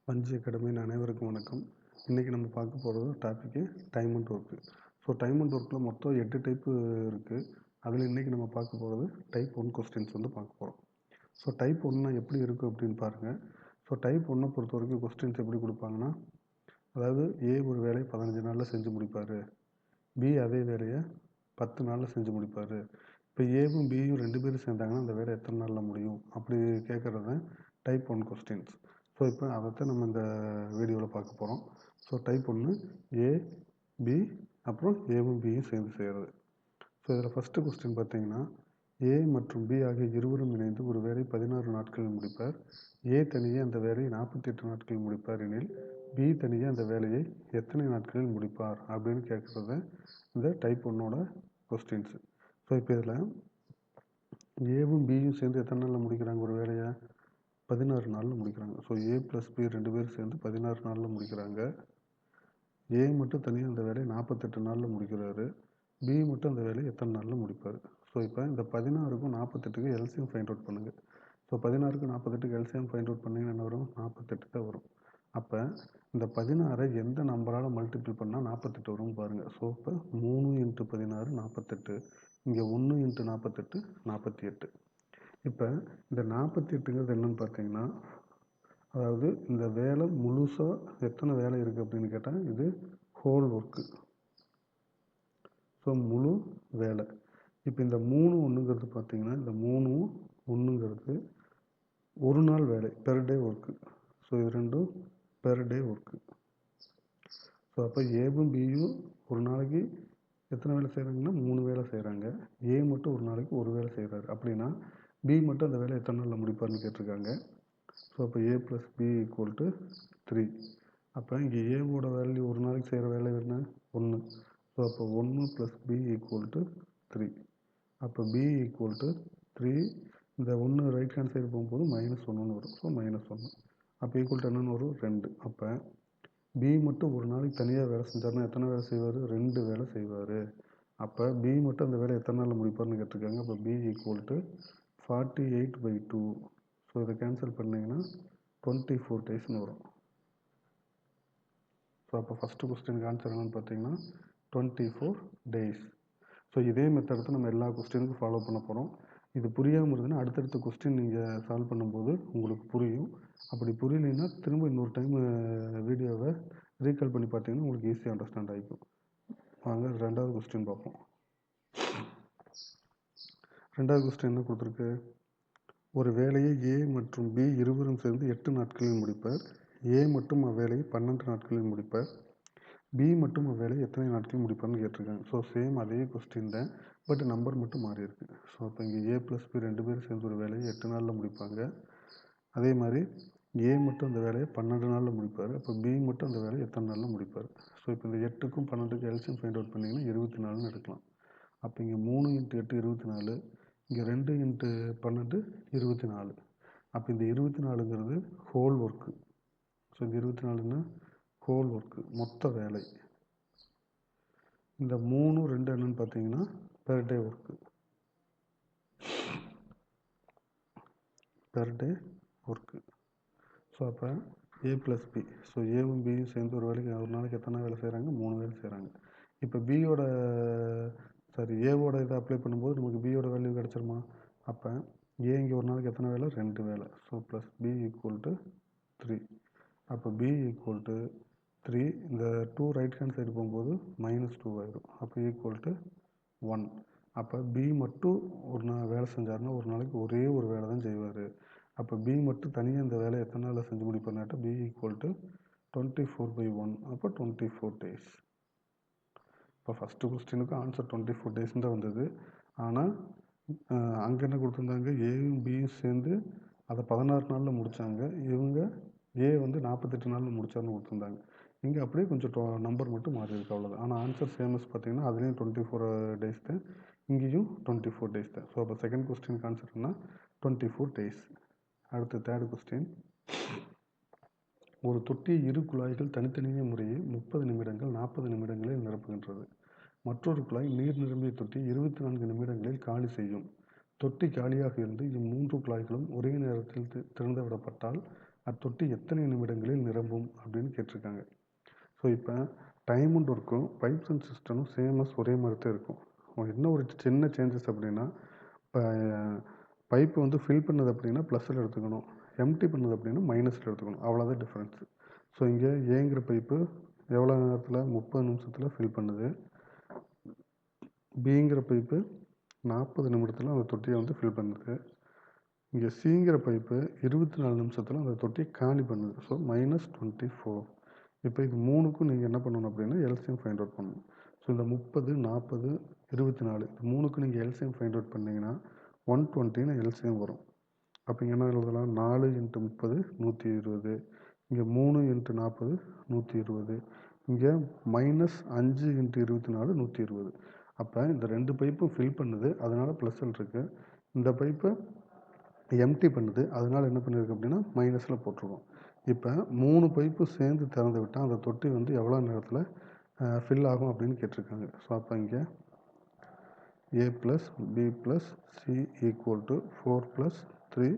வஞ்சி அகாடமியின் அனைவருக்கும் வணக்கம். இன்றைக்கி நம்ம பார்க்க போகிறது topic time and work. So time and ஒர்க்கில் மொத்தம் 8 டைப்பு இருக்குது. அதில் இன்றைக்கி நம்ம பார்க்க போகிறது டைப் 1 கொஸ்டின்ஸ் வந்து பார்க்க போகிறோம். ஸோ டைப் 1 எப்படி இருக்குது அப்படின்னு பாருங்கள். ஸோ டைப் 1 பொறுத்த வரைக்கும் கொஸ்டின்ஸ் எப்படி கொடுப்பாங்கன்னா, அதாவது ஏ ஒரு வேலையை 15 நாளில் செஞ்சு முடிப்பார், பி அதே வேலையை 10 நாளில் செஞ்சு முடிப்பார். இப்போ ஏவும் பியும் 2 பேரும் சேர்ந்தாங்கன்னா அந்த வேலை எத்தனை நாளில் முடியும் அப்படி கேட்குறது தான் டைப் 1 கொஸ்டின்ஸ். ஸோ இப்போ அதைத்தான் நம்ம இந்த வீடியோவில் பார்க்க போகிறோம். ஸோ டைப் 1 ஏ, பி, அப்புறம் ஏவும் பியும் சேர்ந்து செய்கிறது. ஸோ இதில் ஃபஸ்ட்டு கொஸ்டின் பார்த்தீங்கன்னா, ஏ மற்றும் பி ஆகிய இருவரும் இணைந்து ஒரு வேலை 16 நாட்களில் முடிப்பார். ஏ தனியே அந்த வேலையை 48 நாட்களில் முடிப்பார் எனில் பி தனியே அந்த வேலையை எத்தனை நாட்களில் முடிப்பார் அப்படின்னு கேட்குறது இந்த டைப் 1ஓட கொஸ்டின்ஸு. ஸோ இப்போ இதில் ஏவும் பியும் சேர்ந்து எத்தனை நாளில் முடிக்கிறாங்க ஒரு வேலையை? 16 நாளில் முடிக்கிறாங்க. ஸோ ஏ ப்ளஸ் பி 2 பேரும் சேர்ந்து 16 நாளில் முடிக்கிறாங்க. ஏ மட்டும் தனியாக அந்த வேலையை 48 நாளில் முடிக்கிறாரு. பி மட்டும் அந்த வேலையை எத்தனை நாளில் முடிப்பார்? ஸோ இப்போ இந்த 16க்கும் 48க்கும் எல்சிஎம் ஃபைண்ட் அவுட் பண்ணுங்கள். ஸோ 16க்கு 48க்கு எல்சிஎம் ஃபைண்ட் அவுட் பண்ணிங்கன்னா என்ன வரும்? 48 தான் வரும். அப்போ இந்த 16 எந்த நம்பரால் மல்டிபிள் பண்ணால் 48 வரும்னு பாருங்கள். ஸோ இப்போ 3 × 16 48, இங்கே 1 × 48 48. இப்போ இந்த 48ங்கிறது என்னன்னு பார்த்தீங்கன்னா, அதாவது இந்த வேலை முழுசாக எத்தனை வேலை இருக்குது அப்படின்னு கேட்டால் இது ஹோல் ஒர்க்கு. ஸோ முழு வேலை. இப்போ இந்த 3 1ங்கிறது பார்த்தீங்கன்னா, இந்த 3 1ங்கிறது ஒரு நாள் வேலை, பெர் டே ஒர்க்கு. ஸோ இது ரெண்டும் பெர் டே ஒர்க்கு. ஸோ அப்போ ஏவும் பியும் ஒரு நாளைக்கு எத்தனை வேலை செய்கிறாங்கன்னா 3 வேலை செய்கிறாங்க. ஏ மட்டும் ஒரு நாளைக்கு ஒரு வேலை செய்கிறாரு. அப்படின்னா பி மட்டும் அந்த வேலை எத்தனை நாளில் முடிப்பார்னு கேட்டிருக்காங்க. ஸோ அப்போ ஏ ப்ளஸ் பி ஈக்குவல் டு 3. அப்போ இங்கே ஏவோட வேல்யூ ஒரு நாளைக்கு செய்கிற வேலை என்ன? 1. ஸோ அப்போ 1 ப்ளஸ் பி ஈக்குவல் டு 3. அப்போ பி ஈக்குவல் டு 3. இந்த 1 ரைட் ஹேண்ட் சைடு போகும்போது -1ன்னு வரும். ஸோ -1. அப்போ ஈக்குவல் டு என்னென்னு வரும்? 2. அப்போ பி மட்டும் ஒரு நாளைக்கு தனியாக வேலை செஞ்சார்னா எத்தனை வேலை செய்வார்? 2 வேலை செய்வார். அப்போ பி மட்டும் அந்த வேலை எத்தனை நாளில் முடிப்பார்னு கேட்டிருக்காங்க. அப்போ பி ஈக்குவல் டு 48/2. ஸோ இதை கேன்சல் பண்ணிங்கன்னா 24 டேஸ்னு வரும். ஸோ அப்போ ஃபஸ்ட்டு கொஸ்டினுக்கு ஆன்சர் என்னென்னு பார்த்தீங்கன்னா 24 டேஸ். ஸோ இதே மெத்தட் தான் நம்ம எல்லா கொஸ்டினுக்கும் ஃபாலோ பண்ண போகிறோம். இது புரியாமல் இருந்ததுன்னா அடுத்தடுத்த கொஸ்டின் நீங்கள் சால்வ் பண்ணும்போது உங்களுக்கு புரியும். அப்படி புரியலைன்னா திரும்ப இன்னொரு டைம் வீடியோவை ரீகால் பண்ணி பார்த்தீங்கன்னா உங்களுக்கு ஈஸியாக அண்டர்ஸ்டாண்ட் ஆகிக்கும். வாங்க ரெண்டாவது கொஸ்டின் பார்ப்போம். ரெண்டாவது கொஸ்டின் என்ன கொடுத்துருக்கு? ஒரு வேலையை ஏ மற்றும் பி இருவரும் சேர்ந்து 8 நாட்களில் முடிப்பார். ஏ மட்டும் அவ்வேலையை 12 நாட்களில் முடிப்பார். பி மட்டும் அவ்வேலையை எத்தனை நாட்களில் முடிப்பார்னு கேட்டிருக்காங்க. ஸோ சேம் அதே கொஸ்டின் தான், பட் நம்பர் மட்டும் மாறி இருக்கு. ஸோ அப்போ இங்கே ஏ ப்ளஸ் பி 2 பேரும் சேர்ந்து ஒரு வேலையை 8 நாளில் முடிப்பாங்க. அதே மாதிரி ஏ மட்டும் அந்த வேலையை 12 நாளில் முடிப்பார். அப்போ பி மட்டும் அந்த வேலையை எத்தனை நாளில் முடிப்பார்? ஸோ இப்போ இந்த 8க்கும் 12க்கும் எல்சிஎம் ஃபைண்ட் அவுட் பண்ணிங்கன்னா 24ன்னு எடுக்கலாம். அப்போ இங்கே 3 × 8 24, இங்கே 2 × 12 24. அப்போ இந்த 24ங்கிறது ஹோல் ஒர்க்கு. ஸோ இந்த 24ன்னா ஹோல் ஒர்க்கு, மொத்த வேலை. இந்த 3 2 என்னன்னு பார்த்தீங்கன்னா per day work. Per day work. So அப்போ ஏ ப்ளஸ் பி, ஸோ ஏவும் பியும் சேர்ந்து ஒரு நாளைக்கு எத்தனை வேலை செய்கிறாங்க? 3 வேலை செய்கிறாங்க. இப்போ பியோட ஏவோட இதை அப்ளை பண்ணும்போது நமக்கு பியோட வேல்யூ கிடச்சிருமா? அப்போ ஏ இங்கே ஒரு நாளைக்கு எத்தனை வேலை? 2 வேலை. So plus B equal to 3. அப்போ பி ஈக்குவல் டு 3. இந்த 2 ரைட் ஹேண்ட் சைடு போகும்போது -2 ஆயிடும். அப்போ ஈக்குவல் டு 1. அப்போ பி மட்டும் ஒரு வேலை செஞ்சாருன்னா ஒரு நாளைக்கு ஒரே ஒரு வேலை தான் செய்வார். அப்போ பி மட்டும் தனியாக இந்த வேலையை எத்தனை நாளில் செஞ்சு முடிப்பார்னாட்டா பி ஈக்குவல் டு 24/1. அப்போ 24 டேஸ். இப்போ ஃபஸ்ட்டு கொஸ்டினுக்கு ஆன்சர் 24 டேஸ்ன்னு தான் வந்தது. ஆனால் அங்கே என்ன கொடுத்துருந்தாங்க? ஏயும் பியும் சேர்ந்து அதை 16 நாளில் முடித்தாங்க. இவங்க ஏ வந்து 48 நாளில் முடித்தார்னு கொடுத்துருந்தாங்க. இங்கே அப்படியே கொஞ்சம் நம்பர் மட்டும் மாறி இருக்கு, அவ்வளோதான். ஆனால் ஆன்சர் சேமஸ் பார்த்தீங்கன்னா அதுலேயும் 24 டேஸ் தான், இங்கேயும் 24 டேஸ் தான். ஸோ அப்போ செகண்ட் கொஸ்டினுக்கு ஆன்சர்னா 24 டேஸ். அடுத்து தேர்ட் கொஸ்டின். ஒரு தொட்டியை இரு குழாய்கள் தனித்தனியே முறையே 30 நிமிடங்கள் 40 நிமிடங்களில் நிரப்புகின்றது. மற்றொரு குழாய் நீர் நிரம்பிய தொட்டி 24 நிமிடங்களில் காலி செய்யும். தொட்டி காலியாக இருந்து இம்மூன்று குழாய்களும் ஒரே நேரத்தில் திறந்து விடப்பட்டால் அத்தொட்டி எத்தனை நிமிடங்களில் நிரம்பும் அப்படின்னு கேட்டிருக்காங்க. ஸோ இப்போ டைம் அண்ட் ஒர்க்கும் பைப்ஸ் அண்ட் சிஸ்டமும் சேமஸ் ஒரே மாதிரி தான் இருக்கும். என்ன ஒரு சின்ன சேஞ்சஸ் அப்படின்னா, இப்போ பைப்பு வந்து ஃபில் பண்ணது அப்படின்னா ப்ளஸில் எடுத்துக்கணும், எம்டி பண்ணது அப்படின்னா மைனஸில் எடுத்துக்கணும், அவ்வளோதான் டிஃப்ரென்ஸு. ஸோ இங்கே ஏங்கிற பைப்பு எவ்வளோ நேரத்தில் 30 நிமிஷத்தில் ஃபில் பண்ணுது, பிங்கிற பைப்பு 40 நிமிடத்தில் அந்த தொட்டியை வந்து ஃபில் பண்ணுது, இங்கே சிங்கிற பைப்பு 24 நிமிஷத்தில் அந்த தொட்டியை காலி பண்ணுது. ஸோ -24. இப்போ இது மூணுக்கும் நீங்கள் என்ன பண்ணணும் அப்படின்னா எல்சிஎம் ஃபைண்ட் அவுட் பண்ணணும். ஸோ இந்த 30, 40, 24 இது மூணுக்கும் நீங்கள் எல்சிஎம் ஃபைண்ட் அவுட் பண்ணிங்கன்னா 120ன்னு எல்சிஎம் வரும். அப்போ இங்கே என்ன எழுதலாம், 4 × 30 120, இங்கே 3 × 40 120, இங்கே -5 × 24 120. அப்போ இந்த ரெண்டு பைப்பும் ஃபில் பண்ணுது, அதனால் ப்ளஸ்ஸில் இருக்குது. இந்த பைப்பை எம்டி பண்ணுது, அதனால் என்ன பண்ணியிருக்கு அப்படின்னா மைனஸில் போட்டிருக்கோம். இப்போ 3 பைப்பு சேர்ந்து திறந்து விட்டால் அந்த தொட்டி வந்து எவ்வளோ நேரத்தில் ஃபில் ஆகும் அப்படின்னு கேட்டிருக்காங்க. ஸோ அப்போ இங்கே A + B + C = 4 + 3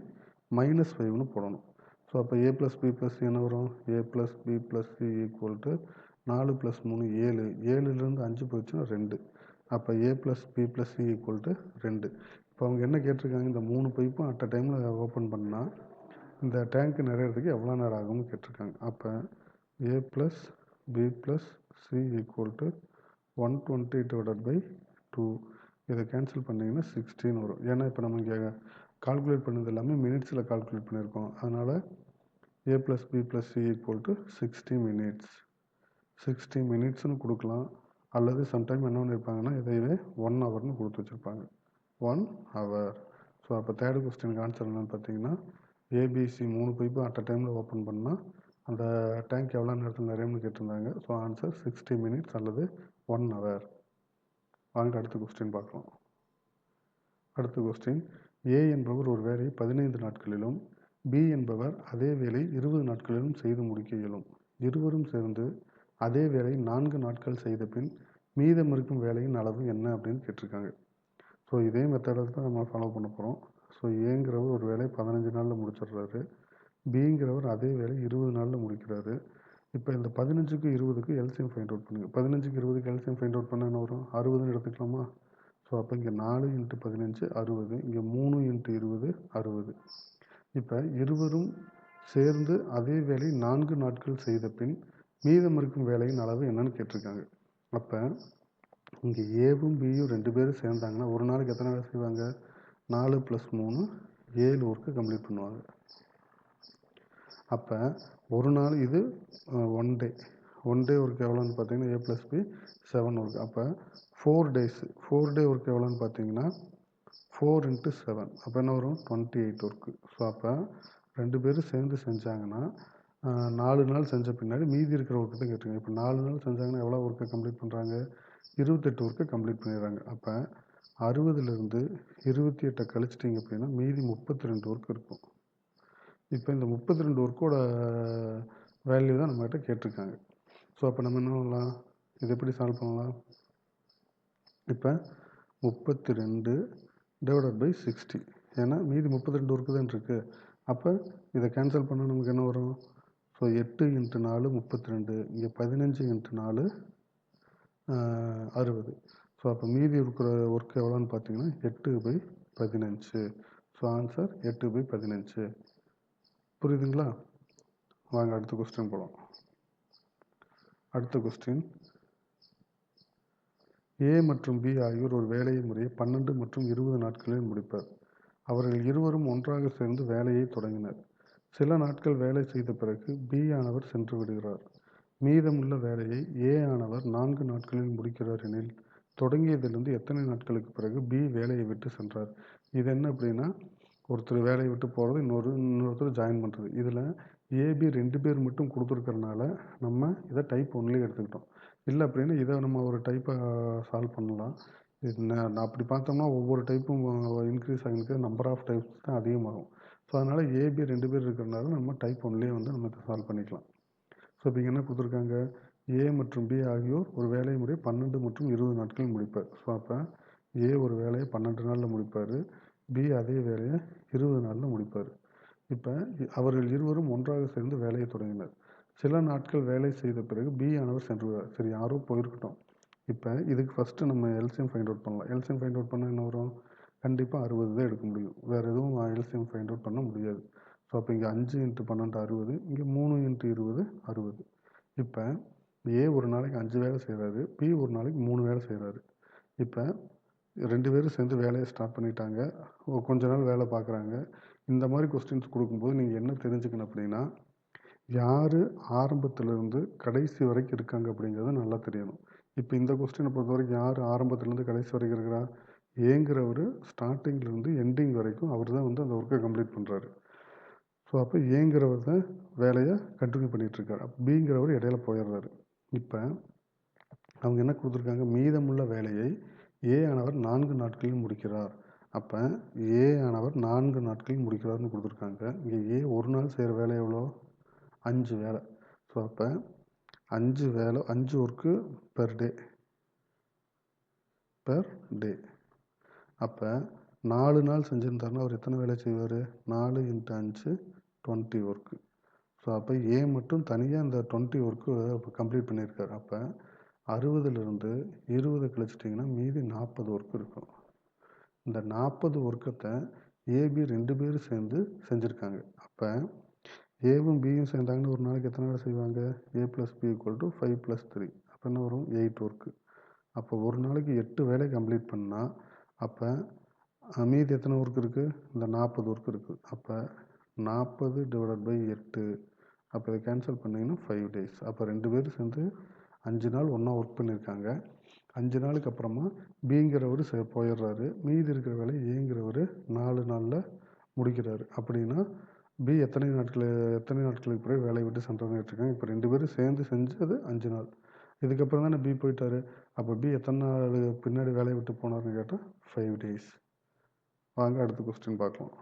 -5ன்னு போடணும். ஸோ அப்போ A + B + C என்ன வரும், A + B + C = 4 + 3 7, 7லேருந்து 5 போச்சுன்னா 2. அப்போ A + B + C = 2. இப்போ அவங்க என்ன கேட்டிருக்காங்க, இந்த 3 பைப்பும் அட் அ டைமில் ஓப்பன் பண்ணால் இந்த டேங்க்கு நிறையிறதுக்கு எவ்வளோ நேரம் ஆகும்னு கேட்டிருக்காங்க. அப்போ A + B + C = 120/2. இதை கேன்சல் பண்ணிங்கன்னா 16 வரும். ஏன்னா இப்போ நம்ம இங்கே கால்குலேட் பண்ணது எல்லாமே மினிட்ஸில் கால்குலேட் பண்ணியிருக்கோம். அதனால் A + B + C = 60 minutes. 60 minutesனு கொடுக்கலாம். அல்லது சம்டைம் என்ன பண்ணியிருப்பாங்கன்னா இதையவே 1 ஹவர்னு கொடுத்து வச்சுருப்பாங்க, 1 hour. ஸோ அப்போ தேர்டு கொஸ்டினுக்கு ஆன்சர் என்னென்னு பார்த்தீங்கன்னா ஏபிசி 3 பைப்பும் அட் அ டைமில் ஓப்பன் பண்ணால் அந்த டேங்க் எவ்வளோ நேரத்தில் நிறையும்னு கேட்டிருந்தாங்க. ஸோ ஆன்சர் 60 minutes அல்லது 1 hour. வாங்க அடுத்த கொஸ்டின் பார்க்கலாம். அடுத்த கொஸ்டின், ஏ என்பவர் ஒரு வேலையை 15 நாட்களிலும் பி என்பவர் அதே வேலை 20 நாட்களிலும் செய்து முடிக்க இயலும். இருவரும் சேர்ந்து அதே வேலை 4 நாட்கள் செய்த பின் மீதம் இருக்கும் வேலையின் அளவு என்ன அப்படின்னு கேட்டிருக்காங்க. ஸோ இதே மெத்தடை தான் நம்ம ஃபாலோ பண்ண போகிறோம். ஸோ ஏங்கிறவர் ஒரு வேலையை 15 நாளில் முடிச்சிடுறாரு, பிங்கிறவர் அதே வேலை 20 நாளில் முடிக்கிறாரு. இப்போ இந்த 15க்கும் 20க்கும் எல்சிஎம் ஃபைண்ட் அவுட் பண்ணுங்கள். 15க்கு 20க்கு எல்சிஎம் ஃபைண்ட் அவுட் பண்ணால் என்ன வரும், 60ன்னு எடுத்துக்கலாமா? ஸோ அப்போ இங்கே 4 × 15 60, இங்கே 3 × 20 60. இப்போ இருவரும் சேர்ந்து அதே வேலை 4 நாட்கள் செய்த பின் மீதம் இருக்கும் வேலையின் அளவு என்னன்னு கேட்டிருக்காங்க. அப்போ இங்கே ஏவும் பியும் 2 பேரும் சேர்ந்தாங்கன்னா ஒரு நாளைக்கு எத்தனை வேலை செய்வாங்க, 4 + 3 7 ஒர்க்கு கம்ப்ளீட் பண்ணுவாங்க. அப்போ ஒரு நாள் இது ஒன் டே ஒர்க் எவ்வளோன்னு பார்த்தீங்கன்னா A + B 7 ஒர்க். அப்போ 4 days 4 டே ஒர்க் எவ்வளோன்னு பார்த்தீங்கன்னா 4 × 7, அப்போ என்ன வரும் 28 ஒர்க்கு. ஸோ அப்போ 2 பேரும் சேர்ந்து செஞ்சாங்கன்னா 4 நாள் செஞ்ச பின்னாடி மீதி இருக்கிற ஒர்க்கு தான் கேட்டிருக்காங்க. இப்போ 4 நாள் செஞ்சாங்கன்னா எவ்வளோ ஒர்க்கை கம்ப்ளீட் பண்ணுறாங்க, 28 ஒர்க்கை கம்ப்ளீட் பண்ணிடுறாங்க. அப்போ 60லேருந்து 28 கழிச்சிட்டிங்க அப்படின்னா மீதி 32 ஒர்க் இருக்கும். இப்போ இந்த 32 ஒர்க்கோட வேல்யூ தான் நம்மகிட்ட கேட்டிருக்காங்க. ஸோ அப்போ நம்ம என்ன பண்ணலாம், இது எப்படி சால்வ் பண்ணலாம், இப்போ 32/60, ஏன்னா மீதி 32 ஒர்க்கு தான் இருக்குது. அப்போ இதை கேன்சல் பண்ணால் நமக்கு என்ன வரும், ஸோ 8 × 4 32, இங்கே 15 × 4 60. ஸோ அப்போ மீதி இருக்கிற ஒர்க் எவ்வளோன்னு பார்த்தீங்கன்னா 8/15. So answer 8/15. புரியுதுங்களா? வாங்க அடுத்த கொஸ்டின் போகலாம். அடுத்த கொஸ்டின், ஏ மற்றும் பி ஆகியோர் ஒரு வேலையை முறையை 12 மற்றும் 20 நாட்களில் முடிப்பர். அவர்கள் இருவரும் ஒன்றாக சேர்ந்து வேலையை தொடங்கினர். சில நாட்கள் வேலை செய்த பிறகு பி ஆனவர் சென்று விடுகிறார். மீதமுள்ள வேலையை ஏ ஆனவர் 4 நாட்களில் முடிக்கிறார் எனில் தொடங்கியதிலிருந்து எத்தனை நாட்களுக்கு பிறகு பி வேலையை விட்டு சென்றார். இது என்ன அப்படின்னா, ஒருத்தர் வேலையை விட்டு போகிறது, இன்னொருத்தர் ஜாயின் பண்ணுறது. இதில் ஏபி 2 பேர் மட்டும் கொடுத்துருக்கறனால நம்ம இதை டைப் 1லேயே எடுத்துக்கிட்டோம். இல்லை அப்படின்னா இதை நம்ம ஒரு டைப்பை சால்வ் பண்ணலாம். நான் அப்படி பார்த்தோம்னா ஒவ்வொரு டைப்பும் இன்க்ரீஸ் ஆகிருக்கு, நம்பர் ஆஃப் டைப்ஸ் தான் அதிகமாகும். ஸோ அதனால் ஏபி 2 பேர் இருக்கிறனால நம்ம டைப் 1லேயே வந்து நம்ம இதை சால்வ் பண்ணிக்கலாம். ஸோ இப்போ இங்கே என்ன கொடுத்துருக்காங்க, ஏ மற்றும் பி ஆகியோர் ஒரு வேலை முறையை 12 மற்றும் 20 நாட்கள் முடிப்பார். ஸோ அப்போ ஏ ஒரு வேலையை 12 நாளில் முடிப்பார், பி அதே வேலையை 20 நாளில் முடிப்பார். இப்போ அவர்கள் இருவரும் ஒன்றாக சேர்ந்து வேலையை தொடங்கினர். சில நாட்கள் வேலை செய்த பிறகு பி ஆனவர் சென்று விடுவார். சரி, யாரோ போயிருக்கட்டும். இப்போ இதுக்கு ஃபஸ்ட்டு நம்ம எல்சிஎம் ஃபைண்ட் அவுட் பண்ணலாம். எல்சிஎம் ஃபைண்ட் அவுட் பண்ணால் என்ன வரும்? கண்டிப்பாக 60 தான் எடுக்க முடியும். வேறு எதுவும் எல்சிஎம் ஃபைண்ட் அவுட் பண்ண முடியாது. ஸோ அப்போ இங்கே 5 × 12 60, இங்கே 3 × 20 60. இப்போ ஏ ஒரு நாளைக்கு 5 வேலை செய்கிறாரு, பி ஒரு நாளைக்கு 3 வேலை செய்கிறாரு. இப்போ 2 பேரும் சேர்ந்து வேலையை ஸ்டார்ட் பண்ணிட்டாங்க. கொஞ்ச நாள் வேலை பார்க்குறாங்க. இந்த மாதிரி கொஸ்டின்ஸ் கொடுக்கும்போது நீங்கள் என்ன தெரிஞ்சுக்கணும் அப்படின்னா, யார் ஆரம்பத்திலேருந்து கடைசி வரைக்கும் இருக்காங்க அப்படிங்கிறது நல்லா தெரியணும். இப்போ இந்த கொஸ்டினை பொறுத்த வரைக்கும் யார் ஆரம்பத்துலேருந்து கடைசி வரைக்கும் இருக்கிறா? ஏங்கிறவர் ஸ்டார்டிங்லேருந்து எண்டிங் வரைக்கும் அவர் தான் வந்து அந்த ஒர்க்கை கம்ப்ளீட் பண்ணுறாரு. ஸோ அப்போ ஏங்கிறவர் தான் வேலையை கண்டினியூ பண்ணிகிட்ருக்காரு. அப்போ பிங்கிறவர் இடையில போயிடுறாரு. இப்போ அவங்க என்ன கொடுத்துருக்காங்க? மீதமுள்ள வேலையை ஏ ஆனவர் 4 நாட்களில் முடிக்கிறார். அப்போ ஏ ஆனவர் 4 நாட்களில் முடிக்கிறார்னு கொடுத்துருக்காங்க. இங்கே ஏ ஒரு நாள் செய்கிற வேலை எவ்வளோ? 5 வேலை. ஸோ அப்போ 5 வேலை, 5 ஒர்க்கு பெர் டே. அப்போ 4 நாள் செஞ்சுருந்தாருன்னா அவர் எத்தனை வேலை செய்வார்? 4 × 5 20 ஒர்க்கு. ஸோ அப்போ ஏ மட்டும் தனியாக இந்த 20 ஒர்க்கு இப்போ கம்ப்ளீட் பண்ணியிருக்காரு. அப்போ 60லேருந்து 20 கழிச்சிட்டிங்கன்னா மீதி 40 ஒர்க்கு இருக்கும். இந்த 40 ஒர்க்கத்தை ஏபி 2 பேரும் சேர்ந்து செஞ்சுருக்காங்க. அப்போ ஏவும் பியும் சேர்ந்தாங்கன்னா ஒரு நாளைக்கு எத்தனை வேலை செய்வாங்க? A + B = 5 + 3. அப்போ என்ன வரும்? 8 ஒர்க்கு. அப்போ ஒரு நாளைக்கு 8 வேலை கம்ப்ளீட் பண்ணால் அப்போ மீதி எத்தனை ஒர்க் இருக்குது? இந்த 40 ஒர்க் இருக்குது. அப்போ 40 / 8. அப்போ இதை கேன்சல் பண்ணிங்கன்னா 5 days. அப்போ 2 பேரும் சேர்ந்து 5 நாள் ஒன்றா ஒர்க் பண்ணியிருக்காங்க. 5 நாளுக்கு அப்புறமா பிங்கிறவர் போயிடுறாரு. மீதி இருக்கிற வேலையை ஏங்கிறவர் 4 நாளில் முடிக்கிறாரு. அப்படின்னா பி எத்தனை நாட்களுக்கு பிறகு வேலையை விட்டு சென்றார்னு கேட்டிருக்காங்க. இப்போ 2 பேரும் சேர்ந்து செஞ்சது 5 நாள். இதுக்கப்புறம் தானே பி போயிட்டார். அப்போ பி எத்தனை நாள் பின்னாடி வேலையை விட்டு போனார்னு கேட்டால் 5 days. வாங்க அடுத்த கொஸ்டின் பார்க்கலாம்.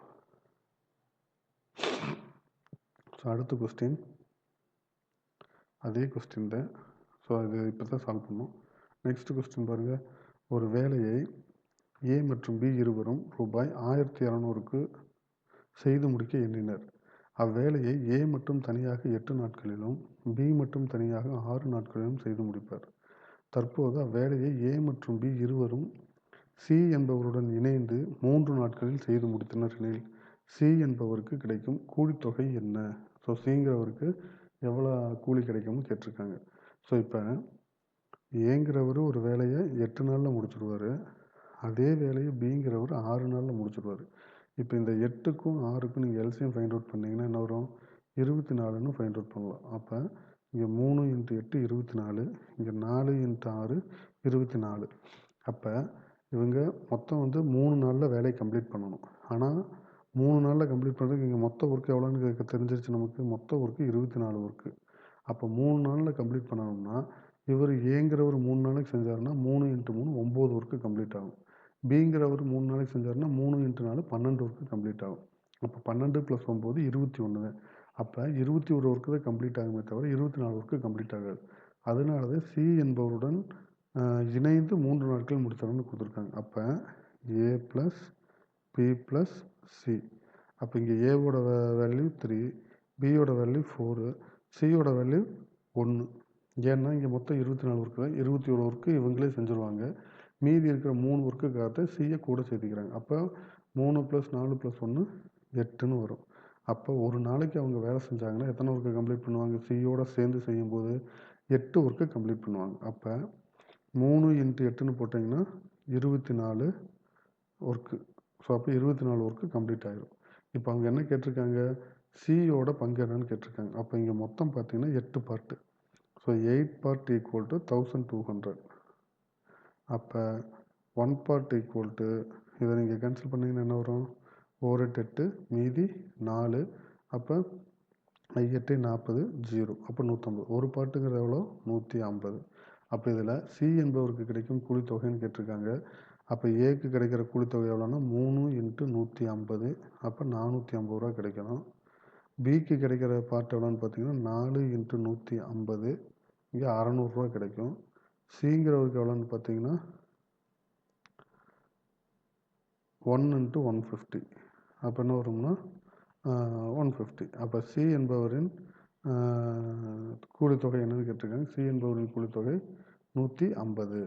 ஸோ அடுத்த கொஸ்டின் அதே கொஸ்டின் தான். ஸோ இது இப்போ தான் சால்வ் பண்ணோம். நெக்ஸ்ட் கொஸ்டின் பாருங்கள். ஒரு வேலையை ஏ மற்றும் பி இருவரும் ரூபாய் 1200க்கு செய்து முடிக்க எண்ணினர். அவ்வேலையை ஏ மட்டும் தனியாக 8 நாட்களிலும் பி மட்டும் தனியாக 6 நாட்களிலும் செய்து முடிப்பார். தற்போது அவ்வேலையை ஏ மற்றும் பி இருவரும் சி என்பவருடன் இணைந்து 3 நாட்களில் செய்து முடித்தனர் எனில் சி என்பவருக்கு கிடைக்கும் கூலித்தொகை என்ன? ஸோ சிங்கிறவருக்கு எவ்வளோ கூலி கிடைக்கும்னு கேட்டிருக்காங்க. ஸோ இப்போ ஏங்கிறவர் ஒரு வேலையை 8 நாளில் முடிச்சிடுவார். அதே வேலையை பிங்கிறவர் 6 நாளில் முடிச்சிடுவார். இப்போ இந்த 8க்கும் 6க்கும் நீங்கள் எல்சிஎம் ஃபைண்ட் அவுட் பண்ணிங்கன்னா என்ன வரும்? 24ன்னு ஃபைண்ட் அவுட் பண்ணலாம். அப்போ இங்கே 3 × 8 24, இங்கே 4 × 6 24. அப்போ இவங்க மொத்தம் வந்து 3 நாளில் வேலையை கம்ப்ளீட் பண்ணணும். ஆனால் 3 நாளில் கம்ப்ளீட் பண்ணுறதுக்கு இங்கே மொத்த ஒர்க்கு எவ்வளோன்னு தெரிஞ்சிருச்சு நமக்கு. மொத்த ஒர்க்கு 24 ஒர்க்கு. அப்போ 3 நாளில் கம்ப்ளீட் பண்ணணும்னா இவர் ஏங்கிறவர் 3 நாளைக்கு செஞ்சாருன்னா 3 × 3 9 ஒர்க்கு கம்ப்ளீட் ஆகும். பிங்கிறவர் 3 நாளைக்கு செஞ்சாருன்னா 3 × 4 12 ஒர்க்கு கம்ப்ளீட் ஆகும். அப்போ 12 + 9 21 தான். அப்போ 21 ஒர்க்கு தான் கம்ப்ளீட் ஆகுமே தவிர 24 ஒர்க்கு கம்ப்ளீட் ஆகாது. அதனால தான் சி என்பவருடன் இணைந்து 3 நாட்கள் முடித்தார்னு கொடுத்துருக்காங்க. அப்போ ஏ + பி + சி. அப்போ இங்கே ஏவோட வேல்யூ 3, பியோட வேல்யூ 4, சியோட வேல்யூ 1. ஏன்னா இங்கே மொத்தம் 24 ஒர்க்கு தான். 21 ஒர்க்கு இவங்களே செஞ்சுருவாங்க. மீதி இருக்கிற 3 ஒர்க்குக்காக சியை கூட சேர்த்திக்கிறாங்க. அப்போ 3 + 4 + 1 8ன்னு வரும். அப்போ ஒரு நாளைக்கு அவங்க வேலை செஞ்சாங்கன்னா எத்தனை ஒர்க்கு கம்ப்ளீட் பண்ணுவாங்க? சியோட சேர்ந்து செய்யும்போது 8 ஒர்க்கு கம்ப்ளீட் பண்ணுவாங்க. அப்போ 3 × 8ன்னு போட்டிங்கன்னா 24 ஒர்க்கு. ஸோ அப்போ 24 ஒர்க்கு கம்ப்ளீட் ஆகிடும். இப்போ அவங்க என்ன கேட்டிருக்காங்க? சியோட பங்கு என்னன்னு கேட்டிருக்காங்க. அப்போ இங்கே மொத்தம் பார்த்தீங்கன்னா 8 பார்ட்டு. So 8 part = 1200. அப்போ 1 part = இதை நீங்கள் கேன்சல் பண்ணிங்கன்னா என்ன வரும்? 4 × 8 மீதி 4. அப்போ 8 40 0. அப்போ 150. ஒரு பாட்டுங்கிறது எவ்வளோ? 150. அப்போ இதில் சி என்பவருக்கு கிடைக்கும் கூலித்தொகைன்னு கேட்டிருக்காங்க. அப்போ ஏக்கு கிடைக்கிற கூலித்தொகை எவ்வளோன்னா 3 × 150. அப்போ 450 ரூபா கிடைக்கணும். பிக்கு கிடைக்கிற பார்ட் எவ்வளோன்னு பார்த்தீங்கன்னா 4 × 150. இங்கே 600 ரூபா கிடைக்கும். சிங்கிறவருக்கு எவ்வளோன்னு பார்த்தீங்கன்னா 1 இன்ட்டு 150. அப்போ என்ன வரும்னா 150. அப்போ சி என்பவரின் கூலித்தொகை என்னன்னு கேட்டிருக்காங்க. சி என்பவரின் கூலித்தொகை 150.